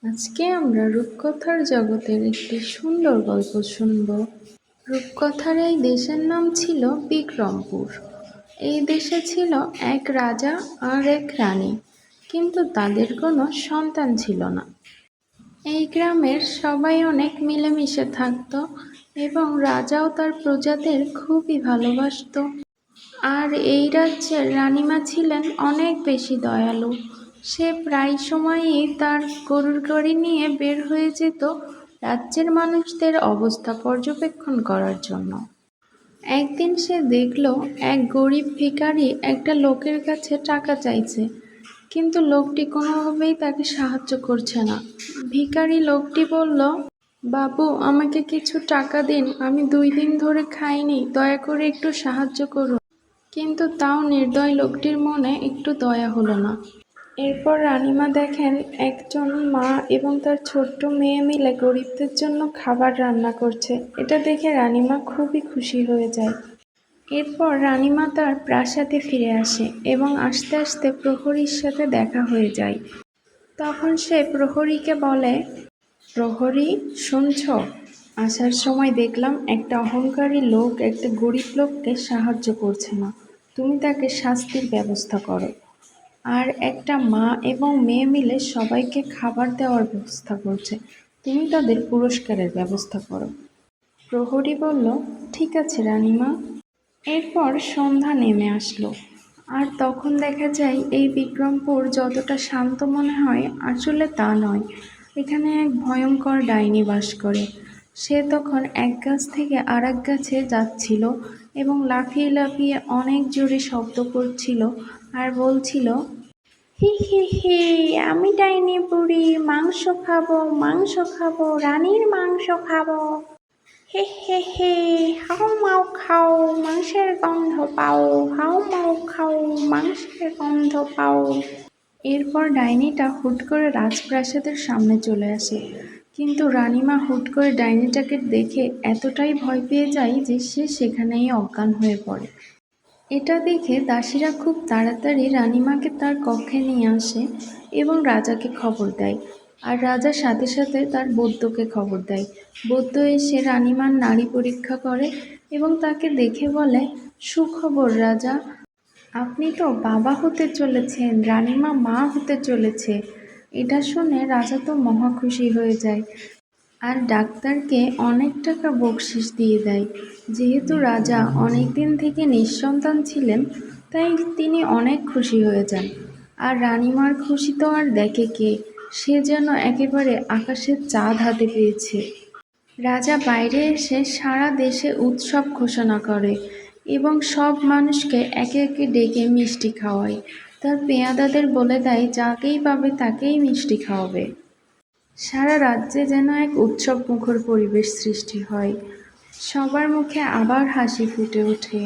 আজকে আমরা রূপকথার জগতের একটি সুন্দর গল্প শুনব। রূপকথার এই দেশের নাম ছিল বিক্রমপুর। এই দেশে ছিল এক রাজা আর এক রানী, কিন্তু তাদের কোনো সন্তান ছিল না। এই গ্রামের সবাই অনেক মিলেমিশে থাকত এবং রাজাও তার প্রজাদের খুবই ভালোবাসত। আর এই রাজ্যের রানীমা ছিলেন অনেক বেশি দয়ালু। সে প্রায় সময়ই তার গরুর গাড়ি নিয়ে বের হয়ে যেত রাজ্যের মানুষদের অবস্থা পর্যবেক্ষণ করার জন্য। একদিন সে দেখল এক গরিব ভিখারি একটা লোকের কাছে টাকা চাইছে, কিন্তু লোকটি কোনোভাবেই তাকে সাহায্য করছে না। ভিখারি লোকটি বলল, বাবু, আমাকে কিছু টাকা দিন, আমি 2 দিন ধরে খাইনি, দয়া করে একটু সাহায্য করুন। কিন্তু তাও নির্দয় লোকটির মনে একটু দয়া হলো না। এরপর রানীমা দেখেন একজন মা এবং তার ছোট্ট মেয়ে মিলে গরিবদের জন্য খাবার রান্না করছে। এটা দেখে রানীমা খুবই খুশি হয়ে যায়। এরপর রানীমা তার প্রাসাদে ফিরে আসে এবং আস্তে আস্তে প্রহরীর সাথে দেখা হয়ে যায়। তখন সে প্রহরীকে বলে, প্রহরী, শুনছ? আসার সময় দেখলাম একটা অহংকারী লোক একটা গরিব লোককে সাহায্য করছে না, তুমি তাকে শাস্তির ব্যবস্থা করো। আর একটা মা এবং মেয়ে মিলে সবাইকে খাবার দেওয়ার ব্যবস্থা করছে, তুমি তাদের পুরস্কারের ব্যবস্থা করো। প্রহরী বলল, ঠিক আছে রানীমা। এরপর সন্ধ্যা নেমে আসলো, আর তখন দেখা যায় এই বিক্রমপুর যতটা শান্ত মনে হয় আসলে তা নয়। এখানে এক ভয়ঙ্কর ডাইনি বাস করে। সে তখন এক গাছ থেকে আর এক গাছে যাচ্ছিল এবং লাফিয়ে লাফিয়ে অনেক জোরে শব্দ করছিল আর বলছিল, হি হি হি, আমি ডাইনি বুড়ি, মাংস খাবো, মাংস খাবো, রানীর মাংস খাবো। হে হে হে, হাউ মাউ খাও, মাংসের গন্ধ পাও, হাউ মাউ খাও, মাংসের গন্ধ পাও। এরপর ডাইনিটা হুট করে রাজপ্রাসাদের সামনে চলে আসে, কিন্তু রানীমা হুট করে ডাইনিটাকে দেখে এতটাই ভয় পেয়ে যায় যে সে সেখানেই অজ্ঞান হয়ে পড়ে। এটা দেখে দাসীরা খুব তাড়াতাড়ি রানীমাকে তার কক্ষে নিয়ে আসে এবং রাজাকে খবর দেয়। আর রাজা সাথে সাথে তার বৈদ্যকে খবর দেয়। বৈদ্য এসে রানীমার নাড়ি পরীক্ষা করে এবং তাকে দেখে বলে, সুখবর রাজা, আপনি তো বাবা হতে চলেছেন, রানীমা মা হতে চলেছে। এটা শুনে রাজা তো মহা খুশি হয়ে যায় আর ডাক্তারকে অনেক টাকা বকশিশ দিয়ে দেয়। যেহেতু রাজা অনেক দিন থেকে নিঃসন্তান ছিলেন, তাই তিনি অনেক খুশি হয়ে যান। আর রানীমার খুশি তো আর দেখে কে, সে যেন একেবারে আকাশের চাঁদ হাতে পেয়েছে। রাজা বাইরে এসে সারা দেশে উৎসব ঘোষণা করে এবং সব মানুষকে একে একে ডেকে মিষ্টি খাওয়ায়। তার পেয়াদাদের বলে দেয় যাকেই পাবে তাকেই মিষ্টি খাওয়াবে। সারা রাজ্যে যেন এক উৎসবমুখর পরিবেশ সৃষ্টি হয়। সবার মুখে আবার হাসি ফুটে ওঠে।